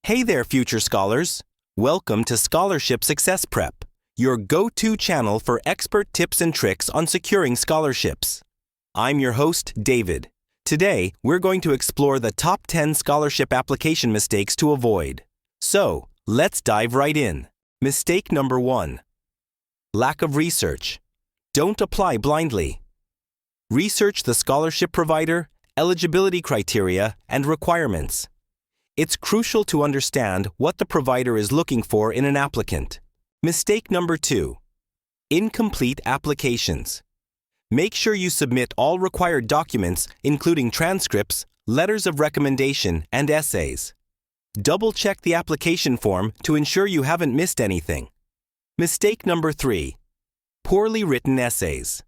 Hey there, future scholars! Welcome to Scholarship Success Prep, your go-to channel for expert tips and tricks on securing scholarships. I'm your host, David. Today, we're going to explore the top 10 scholarship application mistakes to avoid. So, let's dive right in. Mistake number 1. Lack of research. Don't apply blindly. Research the scholarship provider, eligibility criteria, and requirements. It's crucial to understand what the provider is looking for in an applicant. Mistake number 2. Incomplete applications. Make sure you submit all required documents, including transcripts, letters of recommendation, and essays. Double-check the application form to ensure you haven't missed anything. Mistake number 3. Poorly written essays.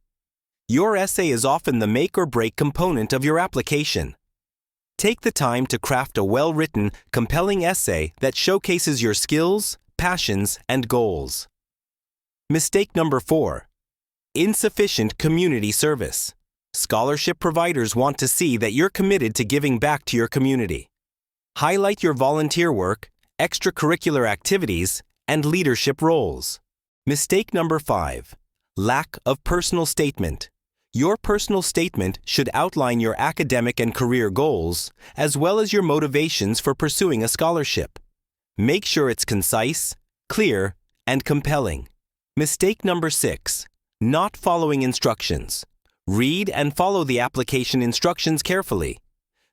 Your essay is often the make or break component of your application. Take the time to craft a well-written, compelling essay that showcases your skills, passions, and goals. Mistake number 4. Insufficient community service. Scholarship providers want to see that you're committed to giving back to your community. Highlight your volunteer work, extracurricular activities, and leadership roles. Mistake number 5. Lack of personal statement. Your personal statement should outline your academic and career goals, as well as your motivations for pursuing a scholarship. Make sure it's concise, clear, and compelling. Mistake number 6. Not following instructions. Read and follow the application instructions carefully.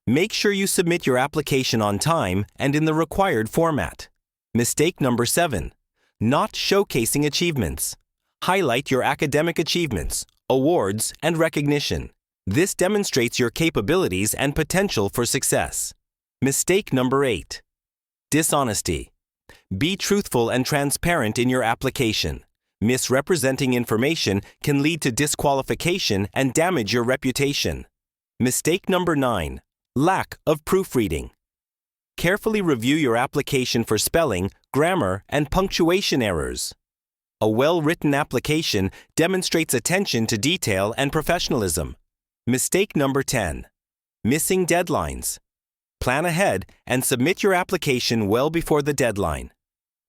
Make sure you submit your application on time and in the required format. Mistake number 7. Not showcasing achievements. Highlight your academic achievements, awards, and recognition. This demonstrates your capabilities and potential for success. Mistake number 8. Dishonesty. Be truthful and transparent in your application. Misrepresenting information can lead to disqualification and damage your reputation. Mistake number 9. Lack of proofreading. Carefully review your application for spelling, grammar, and punctuation errors. A well-written application demonstrates attention to detail and professionalism. Mistake number 10. Missing deadlines. Plan ahead and submit your application well before the deadline.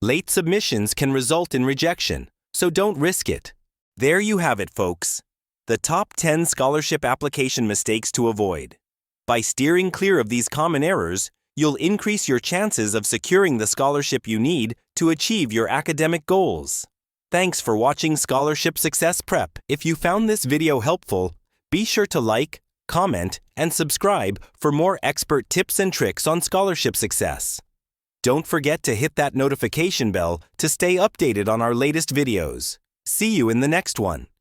Late submissions can result in rejection, so don't risk it. There you have it, folks. The top 10 scholarship application mistakes to avoid. By steering clear of these common errors, you'll increase your chances of securing the scholarship you need to achieve your academic goals. Thanks for watching Scholarship Success Prep. If you found this video helpful, be sure to like, comment, and subscribe for more expert tips and tricks on scholarship success. Don't forget to hit that notification bell to stay updated on our latest videos. See you in the next one.